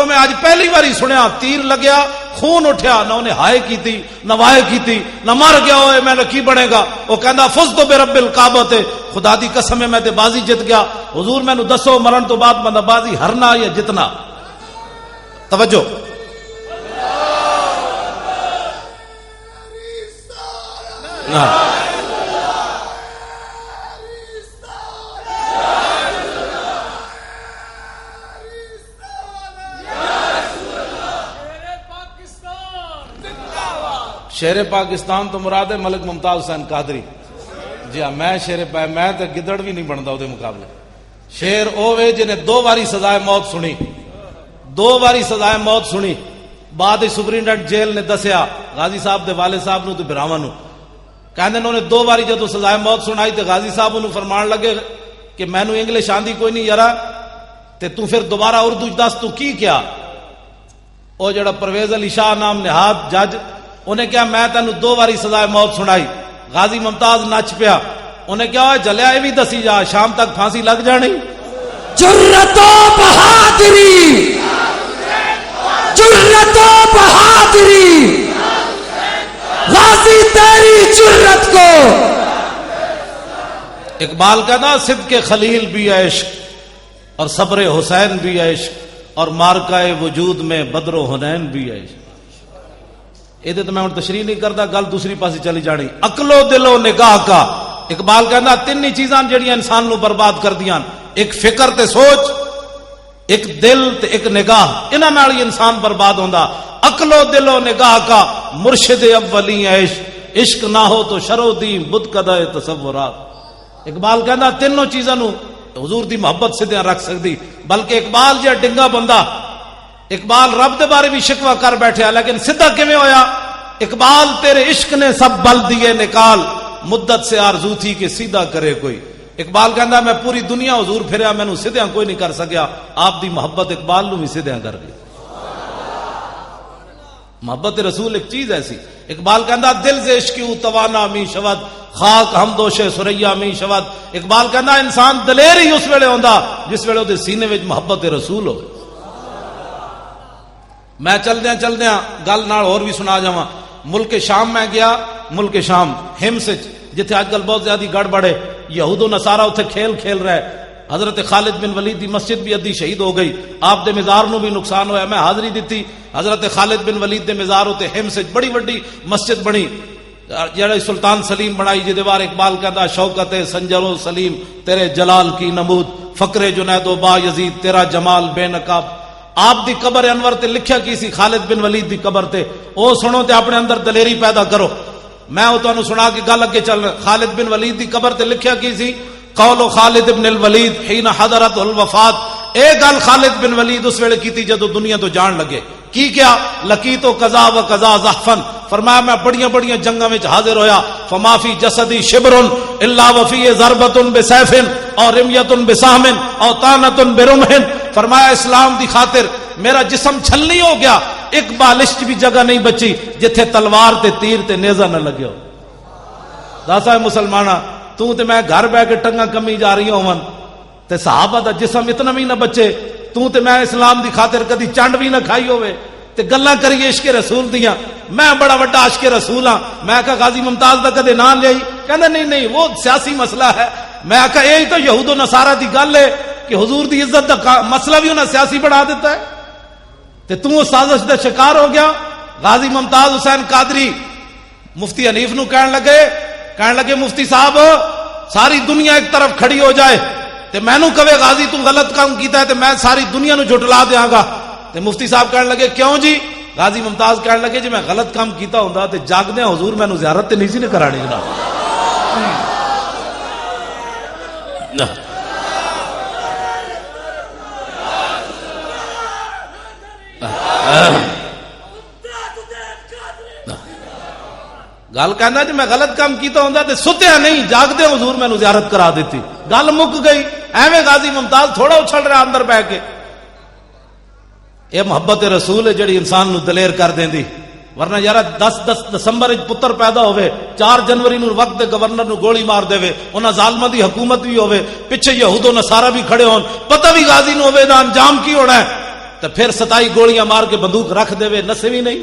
میں آج پہلی باری سنیا تیر لگیا خون اٹھیا نہ انہیں ہائے کی تھی نہ وائے کی تھی نہ مر گیا ہوئے میں نے کی بنے گا وہ کہندا فزت برب الکعبہ تے خدا دی قسم ہے میں تے بازی جت گیا حضور میں نو دسو مرن تو بعد بندہ بازی ہرنا یا جتنا توجہ شیر پاکستان تو مراد ہے ملک ممتاز حسین قادری جی ہاں میں شیر میں تو گدڑ بھی نہیں بنتا وہ مقابلے شیر اوے جنہیں 2 باری سزائے موت سنی 2 باری سزائے موت سنی بعد سپرنٹینڈنٹ جیل نے دسیا غازی صاحب دے والد صاحب نو تے براواں نو کہندے انہوں نے 2 باری جدو سزائے موت سنائی تے غازی صاحب انہوں فرمان لگے کہ میں نو انگلش آندی کوئی نہیں یارا تے تو پھر دوبارہ اردو دس تو کی کیا او جڑا پرویز علی شاہ نام نہاد جج انہیں کیا میں تینوں 2 باری سزائے موت سنائی غازی ممتاز نچ پیا انہیں کیا جلیا یہ بھی دسی جا شام تک پھانسی لگ جانی جرت و بہادری جرت و بہادری غازی تیری جرت کو اقبال کہتا صدق خلیل بھی عشق اور صبر حسین بھی عشق اور مارکہ وجود میں بدر و حنین بھی عشق یہ تو میں تشریح نہیں کرتا گل دوسری پاسی چلی جانی عقل و دل و نگاہ کا اقبال کہنا 3 چیزاں جڑیاں انسان نو برباد کر دیاں ایک فکر تے سوچ ایک دل تے ایک نگاہ انہاں نال ہی انسان برباد ہوندا عقل و دل و نگاہ کا مرشد اولی عشق عشق نہ ہو تو شرو دی بت قدہ تصورات اقبال کہنا 3 چیزاں نو حضور دی محبت سے رکھ سکتی بلکہ اقبال جا ڈنگا بندہ اقبال رب دے بارے بھی شکوہ کر بیٹھے لیکن سدھا کیویں ہویا اقبال تیرے عشق نے سب بل دیے نکال مدت سے آرزو تھی کہ سیدھا کرے کوئی اقبال کہندا میں پوری دنیا حضور پھریا مینوں سیدھا کوئی نہیں کر سکیا آپ دی محبت اقبال نو بھی سیدھا کر گئی محبت رسول ایک چیز ایسی اقبال کہندا دل سے عشق توانا می شود خاک ہم دوش سریا می شود اقبال کہندا انسان دلیر ہی اس ویلے ہوندا جس ویلے دے سینے وچ محبت رسول ہوئے میں چلدیاں گل نال اور بھی سنا جاواں ملک شام میں گیا ملک شام ہمس جتھے آج کل بہت زیادہ گڑبڑ ہے یہود و نصارہ اتنے کھیل رہے حضرت خالد بن ولید دی مسجد بھی ادھی شہید ہو گئی آپ دے مزار نو بھی نقصان ہویا میں حاضری دیتی حضرت خالد بن ولید دے مزار ہوتے ہمس بڑی وڈی مسجد بنی جڑا سلطان سلیم بنائی جے دیوار اقبال کہتا شوکت سنجر و سلیم تیرے جلال کی نمود فقر جنید و با یزید تیرا جمال بے نقاب آپ دی قبر انور تے لکھیا کی سی خالد بن ولید دی قبر تے او سنو تے اپنے اندر دلیری پیدا کرو میں او تانوں سنا کے گل اگے چل رہا خالد بن ولید دی قبر تے لکھیا کی سی قول خالد بن الولید حين حضرت الوفات اے گل خالد بن ولید اس ویلے کیتی جدو دنیا تو جان لگے کی کیا لقیت قضا و قضا زحفن فرمایا میں بڑیاں جنگاں وچ حاضر ہویا فما فی جسدی شبر الا وفی ضربۃ بسیف اور رمیۃ بسہم اور طعنۃ برمح فرمایا اسلام دی خاطر میرا جسم چھلنی ہو گیا ایک بالشت بھی جگہ نہیں بچی جتھے تلوار تے تیر تے نیزہ نہ لگے ہو داسا مسلمانہ تو تے میں گھر بیٹھ کے ٹنگا کمی جا رہی ہوں تے صحابہ دا جسم اتنا بھی نہ بچے تو تے میں اسلام دی خاطر کدی چنڈ بھی نہ کھائی ہوئے تے گلاں کریے عشق رسول دیاں میں بڑا بڑا عاشق رسول ہاں میں کہا غازی ممتاز دا کدے نام لئی کہندا نہیں وہ سیاسی مسئلہ ہے میں کہا یہی تو یہود و نصارہ دی گل ہے کہ حضور دی عزت دا مسئلہ بھی انہیں سیاسی بنا دیتا ہے تے تو سازش دا شکار ہو گیا غازی ممتاز حسین قادری مفتی حنیف نو کہن لگے مفتی صاحب ساری دنیا ایک طرف کھڑی ہو جائے تے میں نو کہے غازی تو غلط کام کیتا ہے تے میں ساری دنیا نو جھٹلا دیاں گا تے مفتی صاحب کہن لگے کیوں جی غازی ممتاز کہن لگے جی میں غلط کام کیتا ہوندا تے جاگدے حضور میں نو زیارت تے نہیں سی نے کرانی جناب گل کہنا جی میں غلط کام کیتا ہوندا تے ستیا نہیں جاگدے حضور میں نو زیارت کرا دیتی گل مک گئی ایویں غازی ممتاز تھوڑا اچھل رہا اندر بیٹھ کے یہ محبت رسول ہے جڑی انسان نو دلیر کر دیندی ورنہ یار 10 دسمبر پتر پیدا ہوئے 4 جنوری نو وقت دے گورنر نو گولی مار دے انہاں ظالماں دی حکومت بھی ہوئے پیچھے یہود و نصارہ بھی کھڑے ہون پتہ بھی غازی نو ہوئے دا انجام کی ہونا ہے تو پھر 27 گولیاں مار کے بندوق رکھ دے وے نسے بھی نہیں.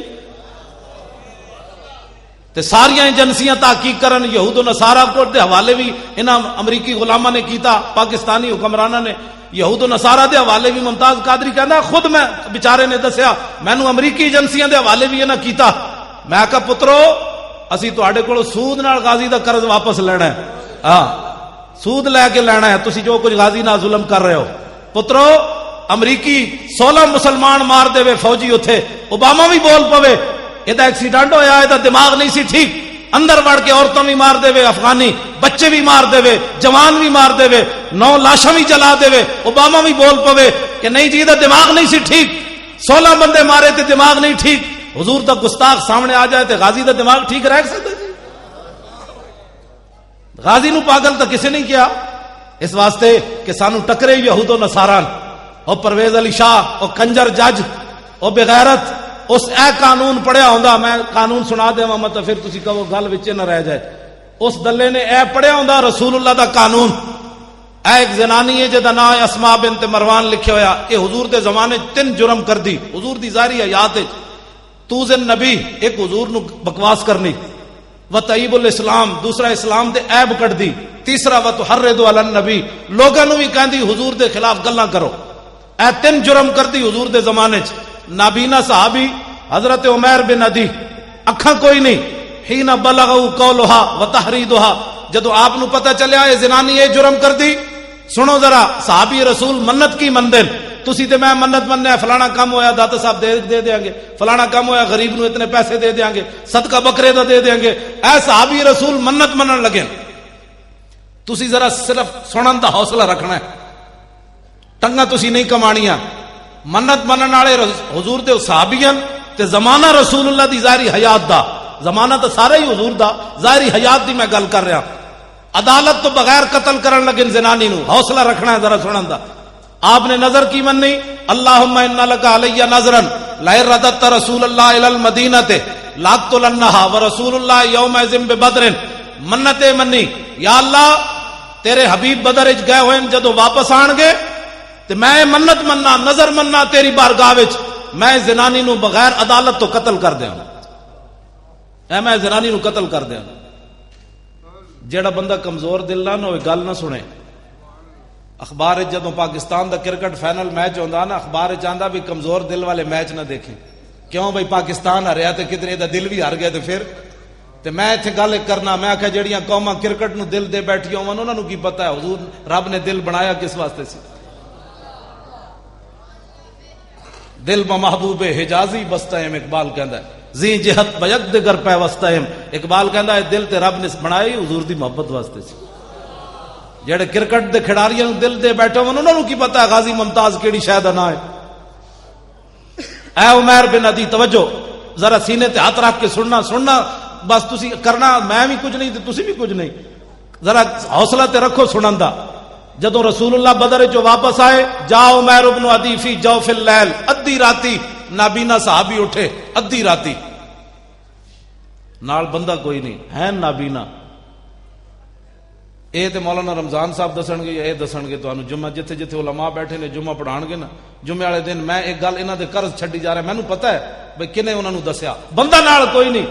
تے ساریاں ایجنسیاں تحقیق کرن یہود و نصارہ کو دے حوالے بھی انہاں امریکی غلاماں نے کیتا, پاکستانی حکمراناں نے یہود و نصارہ دے حوالے بھی. ممتاز قادری کہندا خود میں بیچارے نے دسیا مینوں امریکی ایجنسیاں دے حوالے بھی انہاں کیتا. میں کہا پترو اسی تواڈے کولوں سود نال غازی دا قرض واپس لینا ہے, ہاں سود لے کے لینا ہے, تسی جو کچھ غازی نال ظلم کر رہے ہو. پترو امریکی 16 مسلمان مار دے وے فوجی اتھے, اوباما بھی بول پوے یہ ایکسیڈنٹ ہویا, یہ دماغ نہیں سی ٹھیک, اندر وڑ کے عورتوں بھی مار دے وے, افغانی بچے بھی مار دے وے, جوان بھی مار دے وے, 9 لاشاں بھی جلا دے وے. اوباما بھی بول پوے کہ نہیں جی دماغ نہیں سی ٹھیک, 16 بندے مارے تے دماغ نہیں ٹھیک. حضور دا گستاخ سامنے آ جائے تے غازی دا دماغ ٹھیک رہ سکتا جی؟ غازی نو پاگل تو کسی نہیں کیا, اس واسطے کہ سانو ٹکرے یہود و نصارہ اور پرویز علی شاہ اور کنجر جج اور بغیرت. اس اے قانون پڑھیا ہوندا, میں قانون سنا دے مت پھر تسی کہو گل وچ نہ رہ جائے. اس دلے نے اے پڑھیا ہوندا رسول اللہ دا قانون. اے ایک زنانی ہے جدا نام اسماء بنت مروان لکھیا ہویا, کہ حضور دے زمانے 3 جرم کر دی حضور دی ظاہری حیات وچ. توزن نبی, ایک حضور نو بکواس کرنی, وطیب الاسلام, دوسرا اسلام دے عیب کٹ دی, تیسرا وتحرض علی النبی, لوگاں نو بھی کہندی حضور دے خلاف گلاں کرو. اے 3 جرم کر دی حضور دے زمانے چ. نابینا صحابی حضرت عمیر بن عدی, اکھاں کوئی نہیں, حین بلغوا قولها وتحریدها, جدو آپ نو پتہ چلیا یہ زنانی یہ جرم کر دی. سنو ذرا, صحابی رسول منت کی مندن, تسی تے میں منت مننے فلانا کام ہویا داتا صاحب دے دیاں گے, فلانا کام ہویا غریب نو اتنے پیسے دے دیاں گے, صدقہ بکرے دا دے دیاں گے. اے صحابی رسول منت منن لگے, تسی ذرا صرف سنن دا حوصلہ رکھنا ہے, ٹنگا تسی نہیں کمانیاں. منت منن والے حضور دے صحابیاں تے زمانہ رسول اللہ دی ظاہری حیات دا, زمانہ تو سارا ہی حضور دا, ظاہری حیات دی میں گل کر رہا. عدالت تو بغیر قتل کرن لگے زنانی نو, حوصلہ رکھنا ہے ذرا سنن دا. آپ نے نظر کی مننی, اللہم انا لک علی نظرا لئن رددت رسول اللہ الی المدینہ لاقتلنھا ورسول اللہ یومئذ ببدر. منت منی, یا اللہ تیرے حبیب بدر وچ گئے ہوئے جدو واپس آن گے تے میں منت مننا, نظر مننا تیری بارگاہ وچ, میں زنانی نو بغیر عدالت تو قتل کر دیاں. اے میں زنانی نو قتل کر دیاں. جیڑا بندہ کمزور دل نہ ہوئے گل نہ سنے. اخبار جدوں پاکستان دا کرکٹ فائنل میچ ہوندا نا, اخبار چاہندا بھی کمزور دل والے میچ نہ دیکھیں. کیوں بھائی پاکستان ہاریا تے کدھر دا دل بھی ہار گیا تے پھر تے میں ایتھے گل کرنا, میں آکھیا جڑیاں قوماں کرکٹ نو دل دے بیٹھیاں ہون انہاں نو کی پتہ ہے حضور رب نے دل بنایا کس واسطے سی. دل بمحبوب حجازی بستہم, اقبال کہندا ہے زی جہت بیک دگر پہ وستہم. اقبال کہندا ہے دل تے رب نے بنائی حضور دی محبت واسطے سی. جڑے کرکٹ دے کھڑاریاں نو دل دے بیٹھے ہون انہاں نو کی پتہ ہے غازی ممتاز کیڑی شے دا نام ہے. اے عمیر بن عدی توجہ, ذرا سینے تے ہاتھ رکھ کے سننا بس تسی کرنا, میں بھی کچھ نہیں تے تسی بھی کچھ نہیں, ذرا حوصلہ تے رکھو سنن دا. جدو رسول اللہ بدر جو واپس آئے, جا عمیر بن عدی فی جوف اللیل, ادھی راتی نابینا صحابی اٹھے, ادھی راتی نال بندہ کوئی نہیں ہے نابینا. اے تے مولانا رمضان صاحب دسن گے, اے دسن گے تانوں جمعہ جتھے جتھے علماء بیٹھے نے جمعہ پڑھان گے نا, جمعے والے دن میں ایک گل انہاں دے قرض چھڈی جا رہا, مینوں پتہ ہے بھئی کنے انہاں نوں دسیا, بندہ نال کوئی نہیں.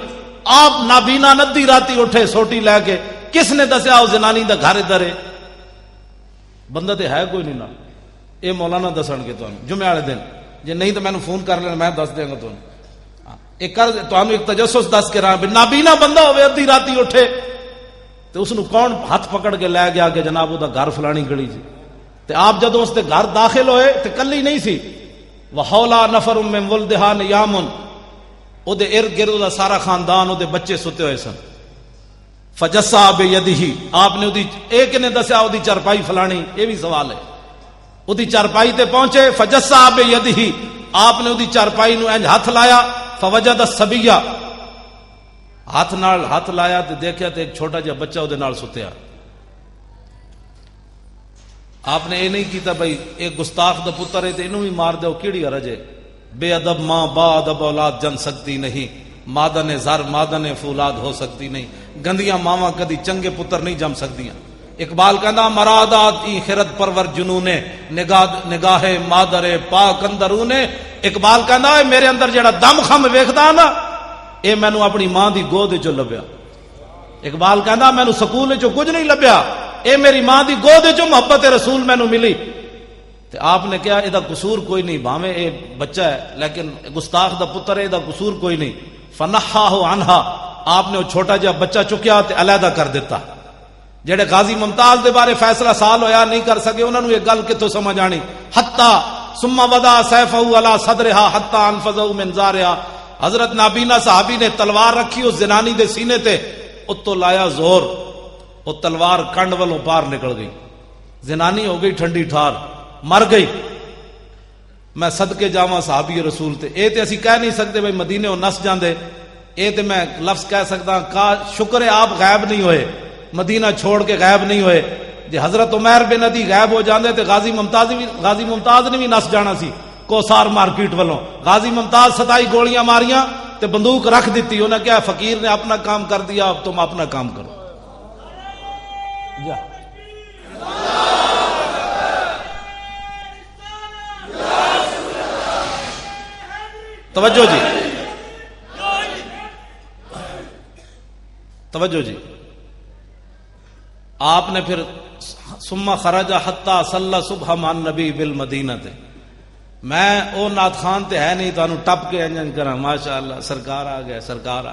آپ نابینا ندی راتی اٹھے سوٹی لے کے, کس نے دسیا او زنانی دا گھر ادھر ہے, بندہ تے ہے کوئی نہیں نا. اے مولانا دسن گے تانوں جمعے والے دن, جے نہیں تو مینوں فون کر لینا, میں دس دیاں گا تانوں. ایک قرض تانوں ایک تجسس دس کے رہا, نابینا بندہ ہوے ادھی راتی اٹھے تو اس نو کون ہاتھ پکڑ کے لے گیا کہ جناب وہ دا گھر فلانی گلی جی. تے آپ جدوں اس دے گھر داخل ہوئے تے کلی نہیں سی, وحولا نفر من ولدہا نیامن, او دے ارد گرد دا سارا خاندان, او دے بچے ستے ہوئے سن. فجسا بیدہ, آپ نے ایک نے دسیا او دی چرپائی فلانی, یہ بھی سوال ہے. او دی چرپائی تے پہنچے, فجسا بیدہ, آپ نے او دی چرپائی نو انج ہاتھ لایا, فوجد الصبیہ, ہاتھ نال ہاتھ لایا تے دیکھیا تے ایک چھوٹا جہا بچہ او دے نال ستیا. آپ نے یہ نہیں کیتا بھائی ایک گستاخ دا پتر ہے تے اینوں بھی مار دو, کیڑی حرج ہے. بے ادب ماں با ادب اولاد جن سکتی نہیں, مادن زر مادن فولاد ہو سکتی نہیں. گندیاں ماواں کدی چنگے پتر نہیں جم سکدیاں. اقبال کہندا مرادات ای خرد پرور جنونے نگاہ مادر پاک اندرونے. اقبال کہندا میرے اندر جڑا دم خم ویکھدا نا اے مینوں اپنی ماں دی گود وچوں لبیا. اقبال کہندا مینوں سکول وچوں کچھ نہیں لبیا, اے میری ماں دی گود وچوں محبت رسول مینوں ملی. تے آپ نے کہا اے دا قصور کوئی نہیں, بھاویں اے بچہ ہے لیکن گستاخ دا پتر ہے, اے دا قصور کوئی نہیں. فنحاہ عنہا, آپ نے وہ چھوٹا جہا بچہ چکیا تے علیحدہ کر دیتا. جڑے غازی ممتاز دے بارے فیصلہ سال ہویا نہیں کر سکے, انہوں نے یہ گل کتوں سمجھ آنی. حتی ثم وضع سیفہ علی صدرہا حتی انفذہ من زارہا. حضرت نابینا صحابی نے تلوار رکھی اس زنانی دے سینے تے, اتو لایا زور, وہ تلوار کنڈ والوں پار نکل گئی. زنانی ہو گئی ٹھنڈی ٹھار, مر گئی. میں صدقے جاواں صحابی رسول تے. اے تے اسی کہہ نہیں سکتے بھئی مدینے ہو نس جاندے, اے تے میں لفظ کہہ سکتا کا شکر ہے آپ غائب نہیں ہوئے, مدینہ چھوڑ کے غائب نہیں ہوئے. جی حضرت عمیر بن عدی غائب ہو جاندے تے غازی ممتاز نے بھی نس جانا سی کوسار مارکیٹ والوں. غازی ممتاز 27 گولیاں ماریاں تے بندوق رکھ دیتی. انہیں کیا فقیر نے اپنا کام کر دیا, اب تم اپنا کام کرو. جا توجہ جی, توجہ جی. آپ نے پھر ثم خرج حتی صلی صبح مع النبی بالمدینہ تے. میں او نعت خان تے ہے نہیں تانوں ٹپ کے انجن کراں ماشاءاللہ سرکار آ گئے, سرکار آ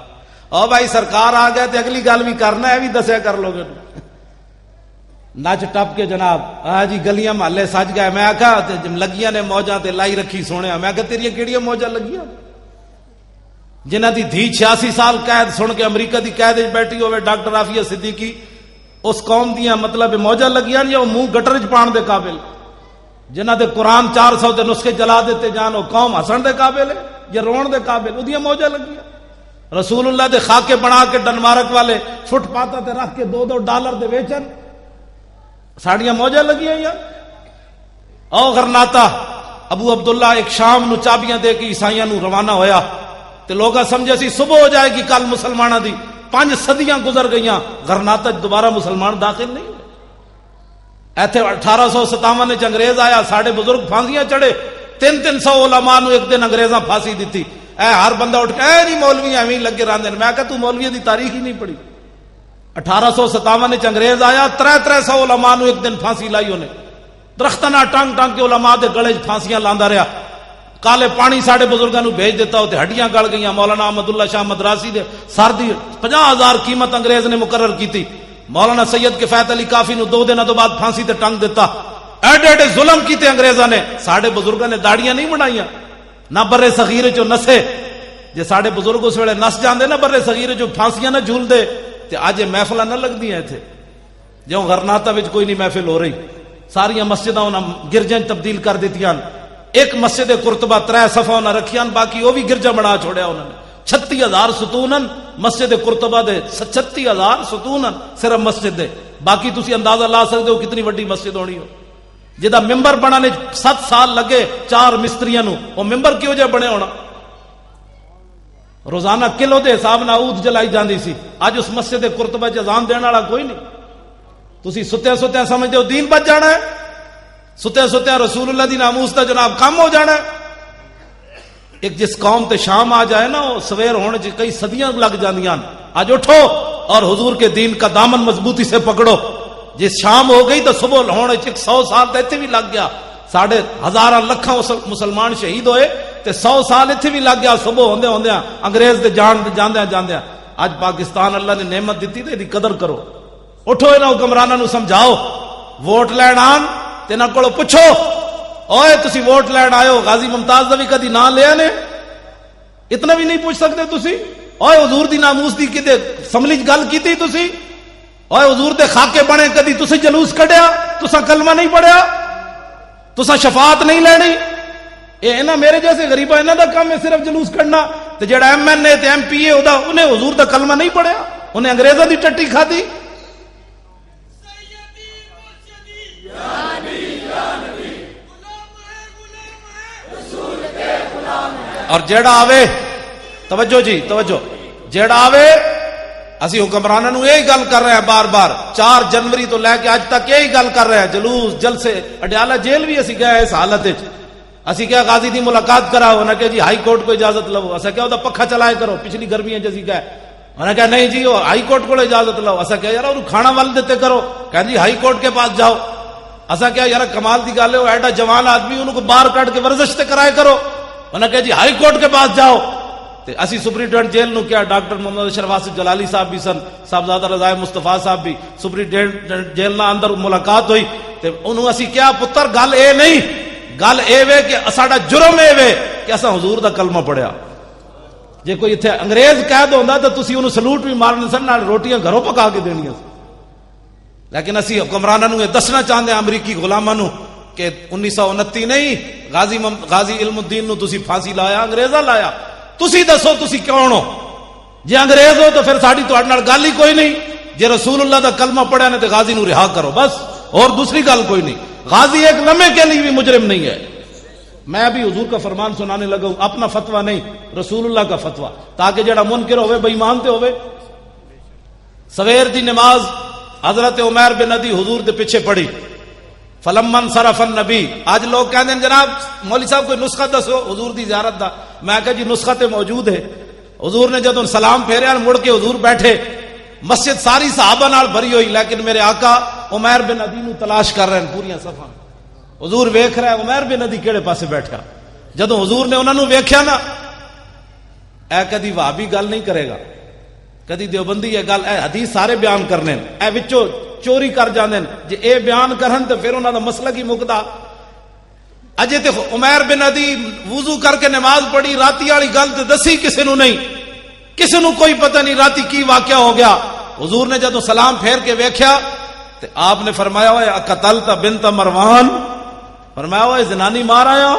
او بھائی سرکار آ گئے تے اگلی گل بھی کرنا ہے, بھی دسیا کر لو گے. نچ ٹپ کے جناب ہاں جی گلیاں محلے سج گئے. میں آکھا لگیاں نے موجاں تے لائی رکھی سونے. میں کہا تیریاں کیڑیاں موجاں لگیاں جنہ دی دھی 86 سال قید سن کے امریکہ دی قید وچ بیٹھی ہوئے ڈاکٹر عافیہ صدیقی, اس قوم دیاں مطلب موجاں لگیاں یا وہ منہ گٹر وچ پان دے قابل, جنہ دے قرآن 400 دے نسخے جلا دیتے جان, وہ قوم ہسن دے قابل ہے یا رون دے قابل؟ اودیاں موجاں لگیاں. رسول اللہ دے خاکے بنا کے ڈنمارک والے فٹ پاتاں تے رکھ کے $2 دے ویچن, ساڑیاں موجاں لگیاں یا او غرناطہ. ابو عبداللہ ایک شام نو چابیاں دے کے عیسائیاں نو روانہ ہویا تے لوگا سمجھے سی صبح ہو جائے گی کل مسلمانہ دی. 5 صدیاں گزر گئیاں, غرناطہ دوبارہ مسلمان داخل نہیں ہوئے. ایتھے 1857 وچ انگریز آیا, ساڑے بزرگ پھانسیاں چڑھے. 300 علماء نو ایک دن انگریزاں پھانسی دیتی. اے ہر بندہ اٹھ کے اے نہیں مولوی ایویں لگے رہندے. میں کہا تو مولوی دی تاریخ ہی نہیں پڑھی. 1857 وچ انگریز آیا, 300 علماء نو ایک دن پھانسی لائی انہیں. درختاں نال ٹانگ ٹانگ کے علماء دے گلے پھانسیاں لاندا رہیا. کالے پانی ساڑے بزرگاں نو بھیج دیتا ہوتے, ہڈیاں گل گئیاں. مولانا احمد اللہ شاہ مدراسی دے سر دی 50,000 قیمت انگریز نے مقرر کیتی. مولانا سید کفایت علی کافی نو 2 دنوں تو بعد پھانسی تے ٹنگ دیتا. ایڈے ایڈے ظلم کیتے انگریزاں نے. ساڑے بزرگاں نے داڑیاں نہیں بنائیاں, نہ برے صغیر چو نسے. جے ساڑے بزرگ اس ویلے نس جاندے نا برے صغیر چو پھانسیاں نہ جھول دے تے اج محفلاں نہ لگدیاں ایتھے. جو غرناطہ وچ کوئی نہیں محفل ہو رہی, ساریاں مسجداں انہاں گرجاں تبدیل کر دتیاں. ایک مسجد قرطبہ 3 صفحہ انہاں رکھیاں, باقی وہ بھی گرجا بنا چھوڑیا انہوں نے. 36,000 ستونن مسجد قرطبہ دے, 36,000 ستونن صرف مسجد دے. باقی تسی اندازہ لا سکتے ہو کتنی وڈی مسجد ہونی ہو. جدا ممبر بنانے 7 سال لگے 4 مستریاں نو, وہ ممبر کیوں جے بنے ہونا؟ روزانہ کلو دے حساب نال عود جلائی جاندی سی. اج اس مسجد قرطبہ چ اذان دین والا کوئی نہیں. تسی ستیا ستیا سمجھدے ہو دین بچ جانا ہے, ستیا ستیا رسول اللہ دی ناموس دا جناب کم ہو جانا ہے. ایک جس قوم تے شام آ جائے نا, وہ سویر ہونے چ کئی صدیاں لگ جاندیاں. آج اٹھو اور حضور کے دین کا دامن مضبوطی سے پکڑو. جس شام ہو گئی تو صبح ہونے چ 100 سال تے ایتھے بھی لگ گیا. ساڑھے ہزاراں لکھاں مسلمان شہید ہوئے تے 100 سال ایتھے بھی لگ گیا. صبح ہوندے ہوندے انگریز دے جاندے جاندے. اج پاکستان اللہ نے نعمت دیتی تے دی قدر کرو. اٹھو انہاں حکمراناں نو سمجھاؤ, ووٹ لین آن تے نہ کولو پوچھو, اوئے تسی ووٹ لین آئے ہو, غازی ممتاز دا بھی کدی نام لیا نے؟ اتنا بھی نہیں پوچھ سکتے تسی؟ اوئے حضور دی ناموس دی کدے اسمبلی چ گل کیتی تسی؟ اوئے حضور دے خاکے بنے کدی تسی جلوس کڈیا؟ تساں کلمہ نہیں پڑھیا؟ تساں شفاعت نہیں لینی؟ اے انہاں میرے جیسے غریباں انہاں دا کام ہے صرف جلوس کڈنا. تے جڑا ایم این اے تے ایم پی اے ہودا انہیں حضور دا کلمہ نہیں پڑھیا, انہیں انگریزاں دی ٹٹی کھادی. اور جیڑا آوے, توجہ جی توجہ, جیڑا آوے اسی حکمرانوں نو یہی گل کر رہے ہیں بار بار، 4 جنوری تو لے کے اج تک یہی گل کر رہے ہیں، جلوس جلسے، اڈیالہ جیل بھی اسی گئے اس حالت وچ، اسی کیا غازی دی ملاقات کراؤ، انہاں کہ جی ہائی کورٹ کو اجازت لو، اسا کیا دا پکھا چلائے کرو، پچھلی گرمیاں جسی گئے، انہاں کہا نہیں جی وہ ہائی کورٹ کو اجازت لو، اسا کیا یار انہوں کھانا ول دیتے کرو، کہا جی ہائی کورٹ کے پاس جاؤ، اسا کیا یار کمال دی گل ہے وہ ایڈا جوان آدمی انہوں کو باہر کٹ کے ورزش تے کرائے کرو، انہاں کہا جی ہائی کورٹ کے پاس جاؤ، تے اسی سپرنٹینڈنٹ جیل نو کیا ڈاکٹر محمد اشرف آصف جلالی صاحب بھی سن، صاحبزادہ رضا مصطفیٰ صاحب بھی، سپرنٹینڈنٹ جیل نہ اندر ملاقات ہوئی، تے انہوں اسی کیا پتر گل اے نہیں، گل اے وے کہ ساڈا جرم اے وے کہ اساں حضور دا کلمہ پڑھیا، جے کوئی ایتھے انگریز قید ہوندا تے تسی انہوں سلوٹ بھی مارنے سن، نال روٹیاں گھروں پکا کے دینیاں سن، لیکن اسی حکمراناں نوں یہ دسنا چاہندے ہیں امریکی غلاماں نوں کہ 1929 نہیں غازی علم الدین نوں تسی پھانسی لایا، انگریزاں لایا، تسی دسو تسی کون ہو، جے انگریز ہو تو پھر ساڈی تہاڈے نال گل ہی کوئی نہیں، جے رسول اللہ دا کلمہ پڑھیا نے تے غازی نوں رہا کرو بس، اور دوسری گل کوئی نہیں، غازی ایک لمحے کے لیے بھی مجرم نہیں ہے۔ میں ابھی حضور کا فرمان سنانے لگا ہوں، اپنا فتویٰ نہیں، رسول اللہ کا فتویٰ، تاکہ جڑا منکر ہوئے بے ایمان تے ہوئے۔ سویر دی نماز حضرت عمیر بن ندی حضور دے پیچھے پڑھی، فلما انصرف النبی، آج لوگ کہتے ہیں جناب مولوی صاحب کوئی نسخہ دسو حضور دی زیارت دا، میں کہا جی نسخہ تے موجود ہے، حضور نے جدوں سلام پھیریا مڑ کے حضور بیٹھے، مسجد ساری صحابہ نال بھری ہوئی، لیکن میرے آقا عمیر بن ندی نو تلاش کر رہے ہیں پوریاں صفاں، حضور ویکھ رہا ہے عمیر بن ندی کیڑے پاسے بیٹھا، جدوں حضور نے انہاں نو ویکھیا نا، اے کدی وہابی گل نہیں کرے گا، کدی دیوبندی ہے گل، اے حدیث سارے بیان کرنے، اے وچوں چوری کر جاندے جے اے بیان کرن تے پھر انہاں دا مسئلہ کی مکدا، اجے تے عمیر بن ندی وضو کر کے نماز پڑھی، راتی والی گل تے دسی کسے نو نہیں، کسے نو کوئی پتہ نہیں راتی کی واقعہ ہو گیا، حضور نے جدوں سلام پھیر کے ویکھیا تے آپ نے فرمایا ہوئے قتلت بنت مروان، فرمایا ہوئے زنانی مار آیا،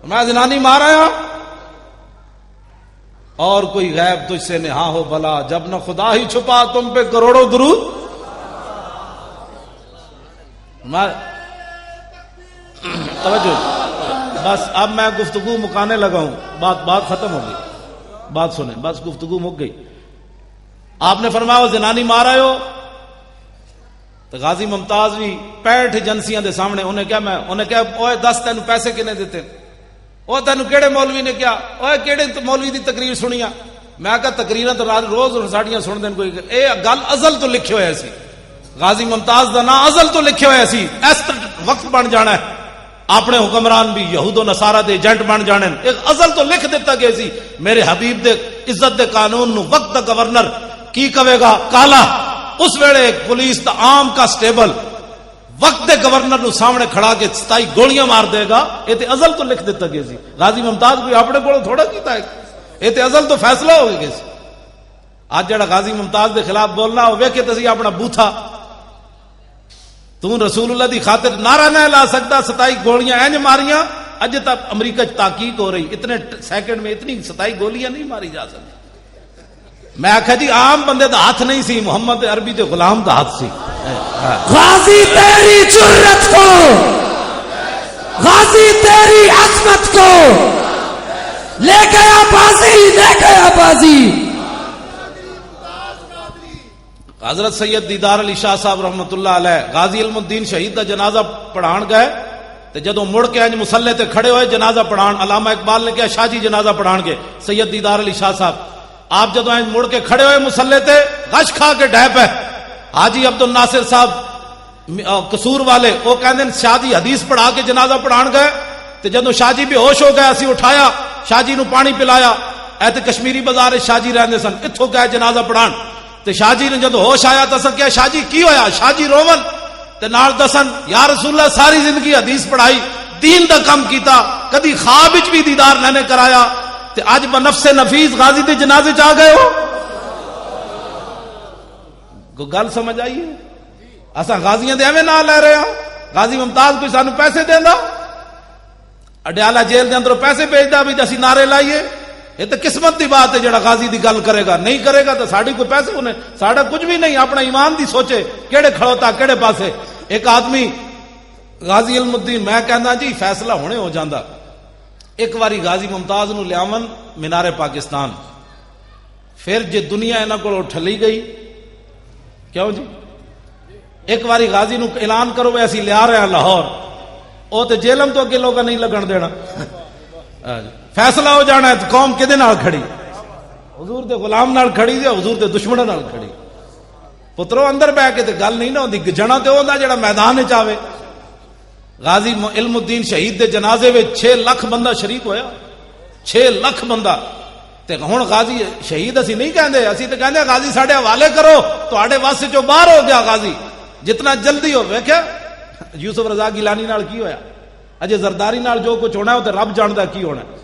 فرمایا زنانی مار آیا، اور کوئی غیب تجھ سے نہا ہو بھلا، جب نہ خدا ہی چھپا تم پہ کروڑوں درود، توجہ بس اب میں گفتگو مکانے لگا ہوں، بات ختم ہو گئی، بات سنیں بس گفتگو مک گئی۔ آپ نے فرمایا وہ زنانی مار آئے ہو، تو غازی ممتاز بھی 65 ایجنسیاں دے سامنے انہیں کیا اوے دس تینوں پیسے کنے دیتے، وہ تینوں کیڑے مولوی نے کیا، اوے کیڑے مولوی دی تقریر سنیا، میں کہا تقریراں تو روز ساڈیاں سن دین، کوئی اے گل ازل تو لکھے ہوئے سی، غازی ممتاز دا نا ازل تو لکھے ہوئے سی، اس وقت بن جانا ہے، اپنے حکمران بھی یہود و نصارہ دے ایجنٹ بن جانے، ایک ازل تو لکھ دیتا گیا سی، میرے حبیب دے عزت دے قانون نو وقت دا گورنر کی کہے گا کالا، اس ویلے ایک پولیس دا عام کا سٹیبل وقت دے گورنر نو سامنے کھڑا کے 27 گولیاں مار دے گا، یہ تے ازل تو لکھ دیتا گیا سی، غازی ممتاز کوئی اپنے کو تھوڑا کیتا ہے، یہ تے ازل تو فیصلہ ہو گیا سی۔ آج جڑا غازی ممتاز دے خلاف بولنا ہو ویکھے تسی اپنا بوتھا، تو رسول اللہ دی خاطر نعرہ نہ لا سکتا، 27 گولیاں اینج ماریاں، اج تک امریکہ تحقیق ہو رہی، اتنے سیکنڈ میں اتنی 27 گولیاں نہیں ماری جا سکتی۔ میں آخا جی عام بندے دا ہاتھ نہیں سی، محمد عربی دے غلام دا ہاتھ سی۔ غازی تیری جرت کو، غازی تیری عظمت کو لے گیا بازی، لے گیا بازی۔ حضرت سید دیدار علی شاہ صاحب رحمت اللہ علیہ غازی علم الدین شہید دا جنازہ پڑھان گئے، تے جدوں مڑ کے انج مصلے تے کھڑے ہوئے جنازہ پڑھان، علامہ اقبال نے کہا شاہ جی جنازہ پڑھان گے، سید دیدار علی شاہ صاحب آپ جدوں انج مڑ کے کھڑے ہوئے مصلے تے غش کھا کے ڈھے پے، حاجی عبد الناصر صاحب قصور والے وہ کہندے شاہ جی حدیث پڑھا کے جنازہ پڑھان گئے، تے جدوں شاہ جی بے ہوش ہو گئے اسی اٹھایا، شاہ جی نو پانی پلایا، اے تے کشمیری بازار شاہ جی رہندے سن، اتھوں گئے جنازہ پڑھان، تے شاہ جی نے جدو ہوش آیا تو کیا شاہ جی کی ہویا، شاہ جی روون تے نال دسن یا رسول اللہ ساری زندگی حدیث پڑھائی، دین دا کم کیتا، کدی خواب وچ بھی دیدار نہ نے کرایا، تے اج بنفس نفیس غازی دے جنازے چ آ گئے ہو۔ کو گل سمجھ آئی ہے؟ اساں غازیاں دے ایویں نہ لے رہے ہاں، غازی ممتاز کوئی سانو پیسے دیندا، اڈیالہ جیل دے اندروں پیسے بھیجدا بھی اسی نعرے لائیے، یہ تو قسمت دی بات ہے جڑا غازی دی گل کرے گا، نہیں کرے گا تو ساڑی کوئی پیسے انہیں، ساڑا کچھ بھی نہیں، اپنا ایمان دی سوچے کیڑے کھڑوتا کیڑے پاسے۔ ایک آدمی غازی علم الدین میں کہنا جی فیصلہ ہونے ہو جاندہ، ایک واری غازی ممتاز نو لیامن مینار پاکستان، پھر جی دنیا انہاں کو ٹھلی گئی کیوں جی ایک باری غازی نو اعلان کرو وے اسی لیا رہے ہیں لاہور او تے جیلم تو اگے لوگا نہیں لگن دینا فیصلہ ہو جانا ہے تو قوم کدے نال کھڑی حضور دے غلام نال کھڑی تے حضور دے دشمناں نال کھڑی پترو اندر بہ کے تے گل نہیں نہ ہوندی جنا تے ہوندا جڑا میدان وچ آوے غازی علم الدین شہید دے جنازے وچ 6 لاکھ بندہ شریک ہویا 6 لاکھ بندہ تے ہن غازی شہید اسی نہیں کہندے اسی تے کہندے غازی ساڈے حوالے کرو تواڈے واسطے جو باہر ہو گیا غازی جتنا جلدی ہو ویکھیا یوسف رضا گیلانی نال کی ہویا اجے زرداری نال جو کچھ ہونا ہے وہ تے رب جاندا کی ہونا ہے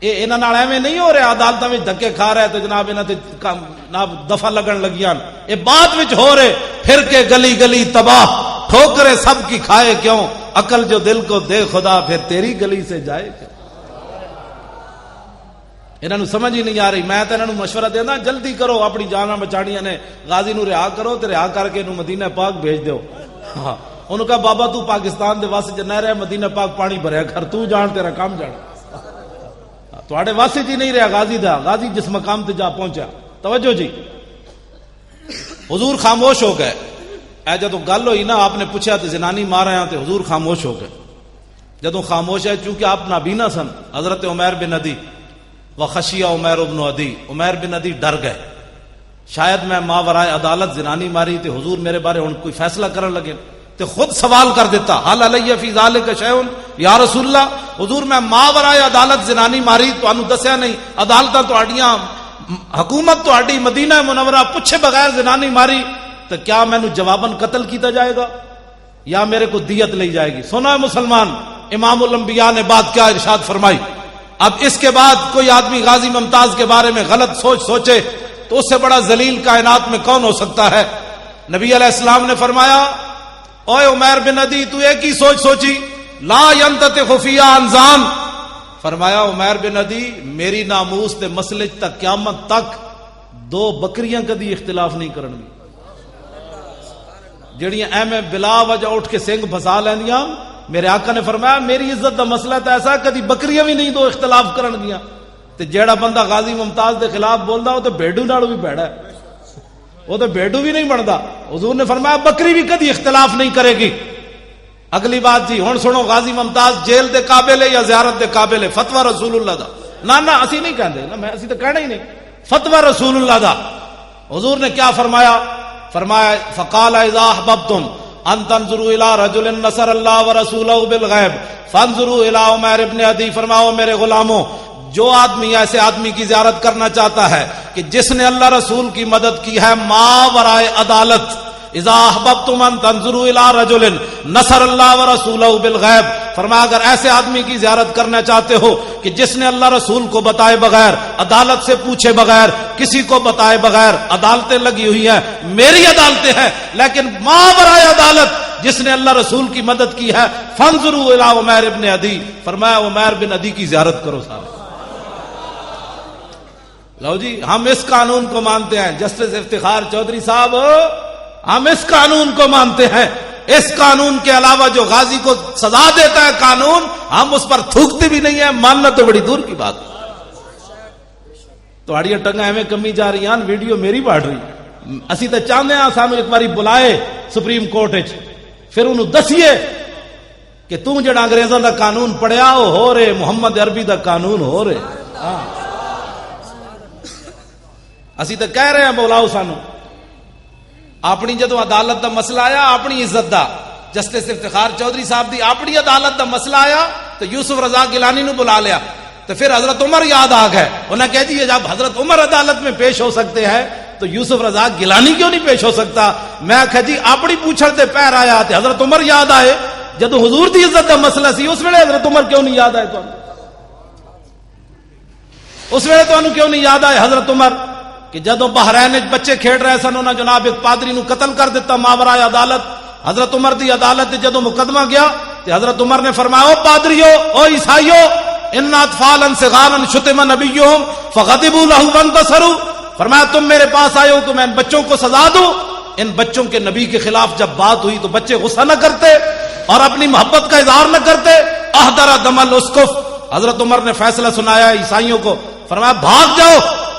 اے انہاں نال ایویں نہیں ہو رہا عدالتاں وچ دھکے کھا رہا ہے تے جناب انہاں تے جناب دفع لگن لگیاں اے بعد وچ ہو رہے پھر کے گلی گلی تباہ ٹھوکرے سب کی کھائے کیوں عقل جو دل کو دے خدا پھر تیری گلی سے جائے کیوں انہاں نوں سمجھ ہی نہیں آ رہی میں تے انہاں نوں مشورہ دیندا جلدی کرو اپنی جاناں بچاڑیاں نے غازی نوں رہا کرو تے رہا کر کے انہوں مدینہ پاک بھیج دیو ہاں انہوں کہا بابا تو پاکستان دے واسطے نہ رہے مدینہ پاک پانی بھریا گھر تو جان تیرا کام جان تواڈے واسطے جی نہیں رہا غازی دا غازی جس مقام تے جا پہنچا توجہ جی حضور خاموش ہو گئے اے جدوں گل ہوئی نا آپ نے پوچھا تے زنانی مارا ہیں تے حضور خاموش ہو گئے جدوں خاموش ہے چونکہ آپ نابینا سن حضرت عمیر بن عدی وخشیہ عمیر بن عدی عمیر بن عدی ڈر گئے شاید میں ماورائے عدالت زنانی ماری تے حضور میرے بارے ہن کوئی فیصلہ کرن لگے تے خود سوال کر دیتا حل علیہ فی ذالک شیء یا رسول اللہ حضور میں ماورائے عدالت زنانی ماری تانوں دسیا نہیں عدالتاں تہاڈیاں حکومت تہاڈی مدینہ منورہ پوچھے بغیر زنانی ماری تو کیا مینوں جواباً قتل کیتا جائے گا یا میرے کو دیت لی جائے گی سنا ہے مسلمان امام الانبیاء نے بات کیا ارشاد فرمائی اب اس کے بعد کوئی آدمی غازی ممتاز کے بارے میں غلط سوچے تو اس سے بڑا ذلیل کائنات میں کون ہو سکتا ہے نبی علیہ السلام نے فرمایا اوے عمیر بن عدی تو ایک ہی سوچی لا ينتطق فی انزان فرمایا عمیر بن عدی میری ناموس تے مسئلے تک قیامت تک 2 بکریاں کدی اختلاف نہیں کرن گی جڑیاں ایویں بلا وجہ اٹھ کے سنگ پھسا لیندیاں میرے آقا نے فرمایا میری عزت دا مسئلہ تو ایسا کدی بکریاں بھی نہیں 2 اختلاف کرن گیاں تے جیڑا بندہ غازی ممتاز دے خلاف بولدا وہ تے بھیڈو نال بھی بھڑا ہے وہ تو بھیڈو بھی نہیں بنتا حضور نے فرمایا بکری بھی کدی اختلاف نہیں کرے گی اگلی بات جی ہن سنو غازی ممتاز جیل دے قابل ہے یا زیارت دے قابل ہے فتوی رسول اللہ دا نہ اسی نہیں کہندے نا میں اسی تو کہنا ہی نہیں فتوی رسول اللہ دا حضور نے کیا فرمایا فقال اذا احببتم ان تنظروا الى رجل نصر اللہ ورسولہ بالغیب فانظروا الى عمیر ابن عدی فرماؤ میرے غلاموں جو آدمی ایسے آدمی کی زیارت کرنا چاہتا ہے کہ جس نے اللہ رسول کی مدد کی ہے ماورائے عدالت اذا احببتم ان تنظروا الى رجل نصر اللہ ورسولہ بالغیب فرمایا اگر ایسے آدمی کی زیارت کرنا چاہتے ہو کہ جس نے اللہ رسول کو بتائے بغیر عدالت سے پوچھے بغیر کسی کو بتائے بغیر عدالتیں لگی ہوئی ہیں میری عدالتیں ہیں لیکن ماورائے عدالت جس نے اللہ رسول کی مدد کی ہے فانظروا الى عمیر ابن عدی فرمایا عمیر بن عدی کی زیارت کرو صاحب لو جی ہم اس قانون کو مانتے ہیں جسٹس افتخار چودھری صاحب ہم اس قانون کو مانتے ہیں اس قانون کے علاوہ جو غازی کو سزا دیتا ہے قانون ہم اس پر تھوکتے بھی نہیں ہیں ماننا تو بڑی دور کی بات تہاڑی ٹنگا ایویں کمی جا رہی ہیں ویڈیو میری بڑھ رہی اسی تو چاہتے ہیں سانو ایک باری بلائے سپریم کورٹ پھر انہوں دسیے کہ تم جڑا انگریزاں دا قانون پڑھیا وہ ہو رہے محمد عربی دا قانون ہو رہے اسی تو کہہ رہے ہیں بولاؤ سانو اپنی جدو عدالت دا مسئلہ آیا اپنی عزت دا جسٹس افتخار چودھری صاحب دی اپنی عدالت دا مسئلہ آیا تو یوسف رضا گیلانی نو بلا لیا تو پھر حضرت عمر یاد آ گئے انہیں کہہ دیے جب حضرت عمر عدالت میں پیش ہو سکتے ہیں تو یوسف رضا گیلانی کیوں نہیں پیش ہو سکتا میں کہا جی اپنی پوچھڑ دے پیر آیا تے حضرت عمر یاد آئے جدو حضور دی عزت دا مسئلہ سی اس ویلے حضرت عمر کیوں نہیں یاد آئے تو اس ویلے تو کیوں نہیں یاد آئے حضرت عمر کہ جدو بحرین بچے کھیڑ رہے سن انہوں نے جناب ایک پادری نو قتل کر دیتا ماورائے عدالت حضرت عمر دی عدالت جدو مقدمہ گیا تو حضرت عمر نے فرمایا او پادریو او عیسائیو ان اطفالا صغارا شتم نبیہم فغضبوا له وانتصروا فرمایا تم میرے پاس آئے ہو تو میں ان بچوں کو سزا دوں ان بچوں کے نبی کے خلاف جب بات ہوئی تو بچے غصہ نہ کرتے اور اپنی محبت کا اظہار نہ کرتے احضر دم الاسقف حضرت عمر نے فیصلہ سنایا عیسائیوں کو فرمایا بھاگ جاؤ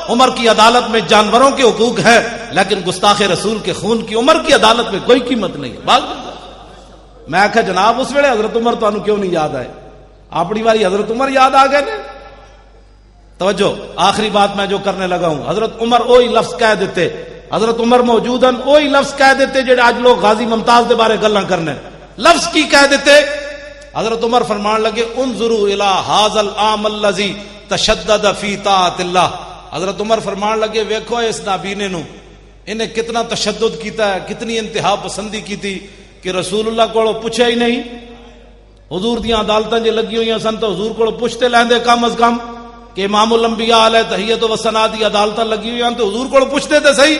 عمر کی عدالت میں جانوروں کے حقوق ہیں، لیکن گستاخ رسول کے خون کی عمر کی عدالت میں کوئی قیمت نہیں ہے۔ میں آخا جناب اس ویلے حضرت عمر تانوں کیوں نہیں یاد آئے؟ اپنی باری حضرت عمر یاد آ گئے نے۔ توجہ، آخری بات میں جو کرنے لگا ہوں، حضرت عمر وہی لفظ کہہ دیتے، حضرت عمر موجود ہیں وہی لفظ کہہ دیتے جڑے آج لوگ غازی ممتاز دے بارے گلاں کرنے، لفظ کی کہہ دیتے۔ حضرت عمر فرمان لگے انظروا الی ھذا العام الذی تشدد فی طاعت اللہ۔ حضرت عمر فرمان لگے ویکھو اس نابینے نو، انہیں کتنا تشدد کیتا ہے، کتنی انتہا پسندی کی تھی کہ رسول اللہ کو پوچھا ہی نہیں۔ حضور دیاں عدالتاں جے لگی ہوئی سن تو حضور کو پوچھتے لیندے کم از کم کہ امام الانبیاء علیہ تحیت و ثنا دی عدالتاں لگی ہوئی ہیں تو حضور کو پوچھتے تھے صحیح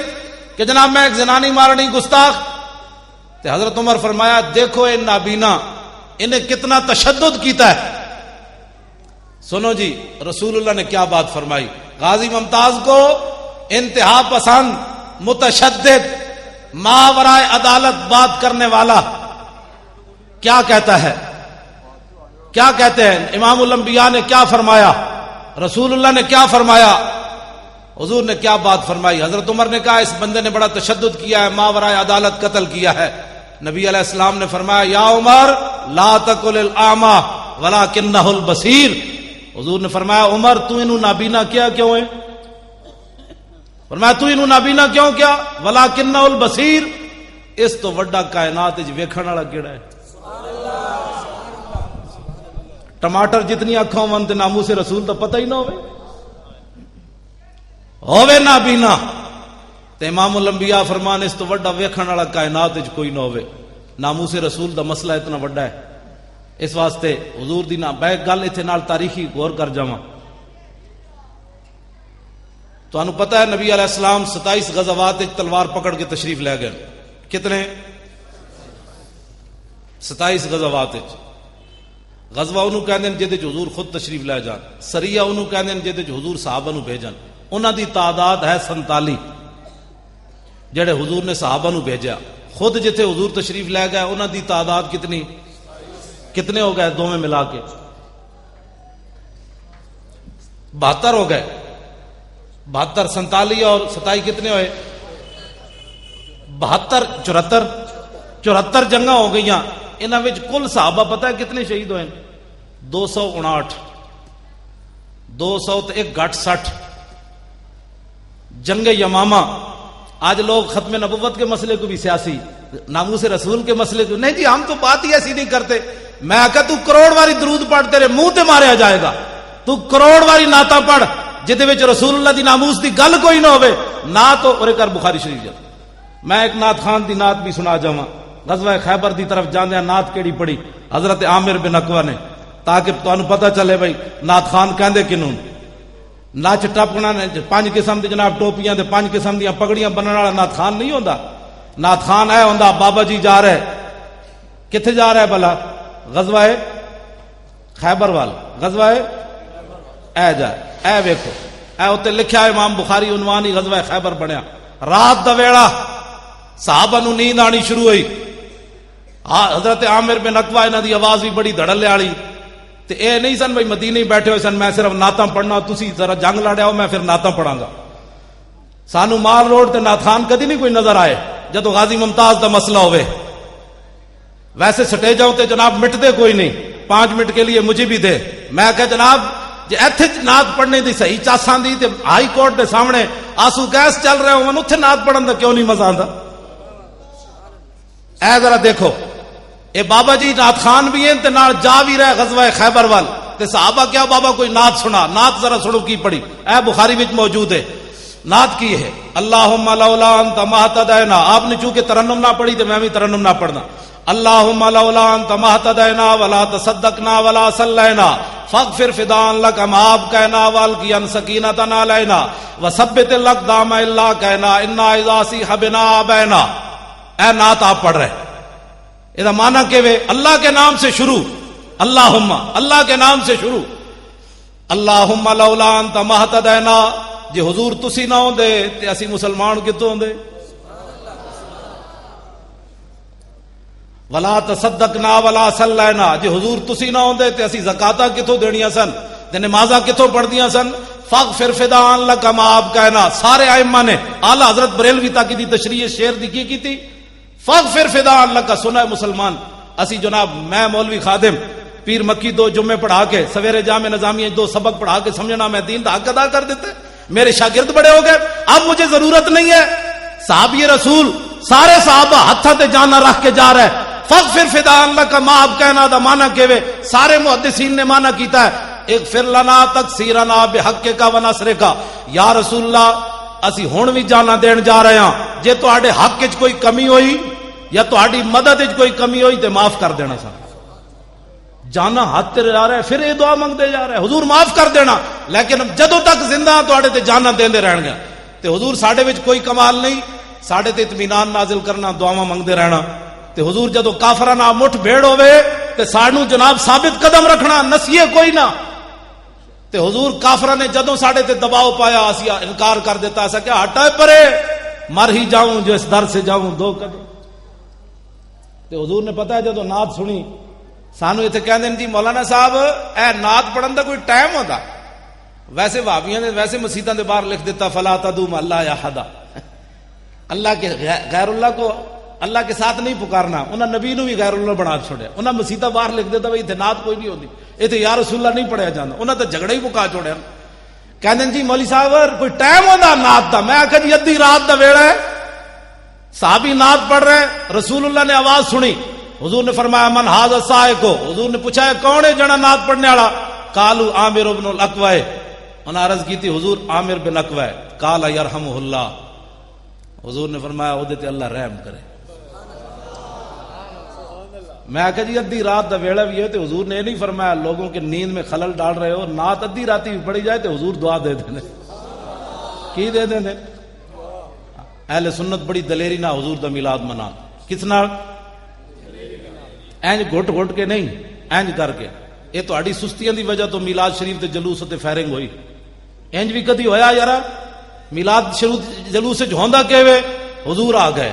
کہ جناب میں ایک زنانی مارنی گستاخ۔ تو حضرت عمر فرمایا دیکھو اے نابینا انہیں کتنا تشدد کیتا ہے۔ سنو جی رسول اللہ نے کیا بات فرمائی، غازی ممتاز کو انتہا پسند، متشدد، ماورائے عدالت بات کرنے والا کیا کہتا ہے، کیا کہتے ہیں؟ امام الانبیاء نے کیا فرمایا، رسول اللہ نے کیا فرمایا، حضور نے کیا بات فرمائی؟ حضرت عمر نے کہا اس بندے نے بڑا تشدد کیا ہے، ماورائے عدالت قتل کیا ہے۔ نبی علیہ السلام نے فرمایا یا عمر لا تقل الاعمى ولکنہ البصیر۔ حضور نے فرمایا عمر تو انہوں نابینا کیا کیوں ہے؟ فرمایا تو انہوں نابینا کیوں کیا؟ ولکنہ البصیر، اس تو وڈا کائنات وچ ویکھن والا کیڑا ہے؟ ٹماٹر جتنی اکھاں ہون تے ناموس رسول تو پتہ ہی نہ ہوے نابینا تے امام الانبیاء فرمان اس تو وڈا ویکھن والا کائنات وچ کوئی نہ ہوے۔ ناموس رسول دا مسئلہ اتنا وڈا ہے، اس واسطے حضور دی نا بیک گل ایتھے نال تاریخی غور کر جاواں۔ تانوں پتہ ہے نبی علیہ السلام 27 غزوات وچ تلوار پکڑ کے تشریف لے گئے، کتنے؟ 27 غزوات وچ۔ غزوہ انہوں کہندے جے وچ حضور خود تشریف لے جان، سریہ انہوں کہندے جے وچ حضور صحابہ نو بھیجن، انہاں دی تعداد ہے 47 جڑے حضور نے صحابہ نو بھیجا۔ خود جتھے حضور تشریف لے گئے انہاں دی تعداد کتنی؟ کتنے ہو گئے دونوں ملا کے؟ 72 ہو گئے۔ 72 47 اور 27 کتنے ہوئے؟ 72 74 جنگاں ہو گئیاں۔ انہاں وچ کل صحابہ پتہ ہے کتنے شہید ہوئے؟ 259۔ 200 تے ایک گھٹ 60۔ جنگ یمامہ، آج لوگ ختم نبوت کے مسئلے کو بھی سیاسی، ناموس رسول کے مسئلے کو نہیں جی ہم تو بات ہی ایسی نہیں کرتے۔ میں آکا تو کروڑ واری درود پڑھ تیرے منہ تے ماریا جائے گا، تو کروڑ واری نعتاں پڑھ جدے وچ رسول اللہ دی ناموس دی گل کوئی نہ ہوے، نعت اور کر بخاری شریف جا۔ میں ایک نعت خان دی نعت بھی سنا جاواں، غزوہ خیبر دی طرف جاندیاں نعت کیڑی پڑھی حضرت عامر بن عقبہ نے، تاکہ تانوں پتہ چلے بھائی نعت خان کہندے کنوں۔ نچ ٹپنا نے 5 قسم دی جناب ٹوپیاں تے 5 قسم دیاں پگڑیاں بننے والا نعت خان نہیں ہوندا۔ نعت خان اے ہوندا بابا جی جا رہے، کتھے جا رہا ہے بھلا؟ غزوہ خیبر وال، غزوہ اے جا اے ویکھو اے اوتے لکھیا ہے امام بخاری عنوان ہی غزوہ خیبر بنیا۔ رات دا ویڑا صحابہ نو نیند آنی شروع ہوئی، حضرت عامر بن عقبہ انہاں دی آواز بھی بڑی دھڑلے والی، تے اے نہیں سن بھائی مدینے بیٹھے ہوئے سن میں صرف نعتاں پڑھنا، تسی ذرا جنگ لڑیا ہو میں پھر نعتاں پڑھاں گا۔ سانو مال روڈ تے نعت خان کدی نہیں کوئی نظر آئے جدو غازی ممتاز دا مسئلہ ہوئے۔ ویسے سٹیجاں تے جناب مٹتے کوئی نہیں، 5 منٹ کے لیے مجھے بھی دے۔ میں کہ جناب جے ایتھے نعت پڑھنے دی صحیح چاساں دی تے ہائی کورٹ دے سامنے آنسو گیس چل رہے ہون اوتھے نعت پڑھن دا کیوں نہیں مزہ آندا؟ اے ذرا دیکھو اے بابا جی نعت خان بھی ہیں تے نال جا بھی رہے غزوہ خیبر وال، تے صحابہ کیا بابا کوئی نعت سنا، نعت ذرا سنو کی پڑھی، اے بخاری وچ موجود ہے۔ نعت کی ہے اللہم لولا انت ما اہتدینا، آپ نے چونکہ ترنم نہ پڑھی تو میں بھی ترنم نہ پڑھنا۔ اللہم لولا انت ما اہتدینا ولا تصدقنا ولا صلینا فاغفر فداء لک، معاف کہنا والقیا سکینۃ علینا وثبت الاقدام الا کہنا انا اذا صیح بنا ابینا۔ اے نعت آپ پڑھ رہے، یہ معنی کہ اللہ کے نام سے شروع، اللہم اللہ کے نام سے شروع، اللہم لولا انت ما اہتدینا، جے حضور تسی نہ ہوندے تے اسی مسلمان کتوں ہوندے؟ ولا تصدقنا ولا صلینا، جے حضور تسی نہ ہوندے تے اسی زکاتاں کتوں دینیاں سن تے نمازاں کتوں پڑھدیاں سن؟ فاغفر فدان لک ما آپ کہنا. سارے ائمہ نے اعلی حضرت بریلوی تک دی تشریح شعر دی کی تھی. فاغفر فدان لک سنا مسلمان. اسی جناب میں مولوی خادم پیر مکی 2 جمعے پڑھا کے سویرے جامع نظامیہ 2 سبق پڑھا کے سمجھنا میں دین دا حق ادا کر دیتے. میرے شاگرد بڑے ہو گئے, اب مجھے ضرورت نہیں ہے. صحابی رسول سارے صحابہ ہتھاں تے جانا رکھ کے جا رہے. فاغفر فدان لک ما آپ کہنا دا معنی کیوے سارے محدثین نے معنی کیتا ہے. اغفر لنا تکسیرنا بحقک و نصرک. یا رسول اللہ اسی ہن بھی جانا دین جا رہے ہاں, جے تواڈے حق وچ کوئی کمی ہوئی یا تواڈی مدد وچ کوئی کمی ہوئی تے معاف کر دینا. سا جانا ہاتھ تے جا رہا ہے, پھر یہ دعا منگتے جا رہا ہے حضور معاف کر دینا, لیکن جدوں تک زندہ تواڈے تے جانا دیندے رہن گے. تے حضور ساڈے وچ کوئی کمال نہیں, ساڈے تے اطمینان نازل کرنا, دعاواں منگتے رہنا. تے حضور جدوں کافراں نال مٹھ بھیڑ ہوے تے سانو جناب ثابت قدم رکھنا, نسیے کوئی نہ. تے حضور کافراں نے جدوں ساڈے تے دباؤ پایا اسی انکار کر دیتا, ایسا کہ ہٹا پرے مر ہی جاؤں جو اس در سے جاؤں 2 قدم. تے حضور نے پتا ہے جدوں نعت سنی سانو اتنے کہہ دیں جی مولانا صاحب اے نعت پڑھن دا کوئی ٹائم ہوتا. ویسے بھابیاں نے ویسے مسیتاں دے باہر لکھ دیتا فلا تدعو مع اللہ احدا, اللہ کے غیر اللہ کو اللہ کے ساتھ نہیں پکارنا. انہاں نبی نو بھی غیر اللہ بنا چھوڑیا. انہاں مسیتاں باہر لکھ دیتا بھائی اتنے نعت کوئی نہیں ہوتی, اتنے یا رسول اللہ نہیں پڑھیا جاتا. انہاں تے جھگڑے ہی مکا چھوڑیا. کہندے جی مولوی صاحب کوئی ٹائم ہوتا نعت دا. میں آکھا جی ادھی رات دا ویڑا ہے, صحابی نعت پڑھ رہے, رسول اللہ نے آواز سنی, حضور نے فرمایا من ھذا السائق. حضور نے پوچھا ہے کون ہے جنا نعت پڑھنے والا؟ قالوا عامر بن الاقوع. انہوں نے عرض کی تھی حضور عامر بن اقوع. قال یرحمہ اللہ. حضور نے فرمایا اودے تے اللہ رحم کرے. میں آخیا جی ادھی رات دا ویڑا بھی ہے تو حضور نے یہ نہیں فرمایا لوگوں کے نیند میں خلل ڈال رہے ہو, نعت ادھی راتی بھی پڑھی جائے تو حضور دعا دے دیں. کی دے دیں؟ اہل سنت بڑی دلیری نہ حضور دا میلاد منا. کس نال؟ اینج گھٹ گھٹ کے نہیں, اینج کر کے. یہ تہاڈی سستیاں دی وجہ تو میلاد شریف تے جلوس تے فائرنگ ہوئی. اینج بھی کدی ہویا یارا میلاد شریف جلوس وچ ہوندا کیویں؟ حضور آ گئے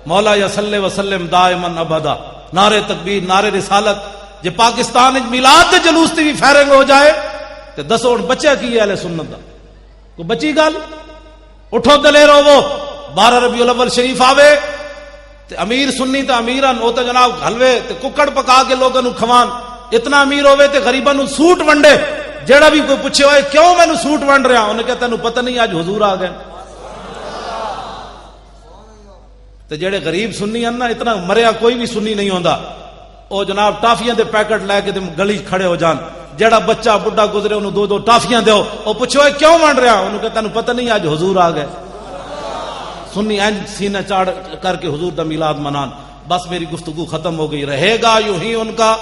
مولا یا صلی وسلم دائما ابدا, نعرے تکبیر نعرے رسالت. جے پاکستان وچ میلاد تے جلوس تے بھی فائرنگ ہو جائے تے دسو ہن بچیا کی ہے اہل سنت دا؟ کوئی بچی گل؟ اٹھو دلیر ہوو. 12 ربیع الاول شریف آوے تے امیر سنی تے امیران او تے جناب حلوے تے ککڑ پکا کے لوگاں نو کھوان. اتنا امیر ہوے تے غریباں نو سوٹ ونڈے. جیڑا بھی کوئی پوچھے ہوئے کیوں مینوں سوٹ ونڈ رہا, انہیں کہا تینوں پتہ نہیں اج حضور آ گئے. تے جیڑے غریب سنی ہیں نا, اتنا مریا کوئی بھی سنی نہیں ہوندا, او جناب ٹافیاں دے پیکٹ لے کے گلی کھڑے ہو جان. جیڑا بچہ بڈھا گزرے انہوں 2 ٹافیاں دیو, او پوچھے ہوئے کیوں ونڈ رہا, انہوں کہا تینوں پتہ نہیں اج حضور آ گئے. سنی اینج سینہ چاڑ کر کے حضور دا میلاد منان. بس میری گفتگو ختم ہو گئی. رہے گا یوں ہی ان کا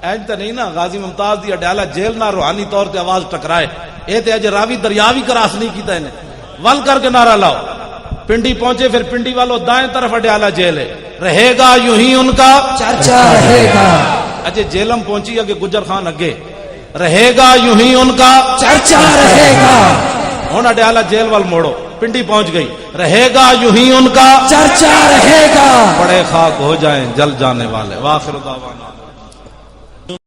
اینج تو نہیں نا غازی ممتاز دی اڈیالہ جیل نہ روحانی طور تے آواز ٹکرائے. اے تے اج راوی دریا بھی کراس نہیں کیتا انہیں. ول کر کے نعرہ لاؤ. پنڈی پہنچے پھر پنڈی والوں دائیں طرف اڈیالہ جیل ہے. رہے گا یوں ہی ان کا چرچا رہے گا. اجے جیلم پہنچی اگے گجر خان اگے. رہے گا یوں ہی ان کا چرچا رہے گا. ہن اڈیالہ جیل وال موڑو. پنڈی پہنچ گئی. رہے گا یوں ہی ان کا چرچا رہے گا. بڑے خاک ہو جائیں جل جانے والے. واخر دعوانا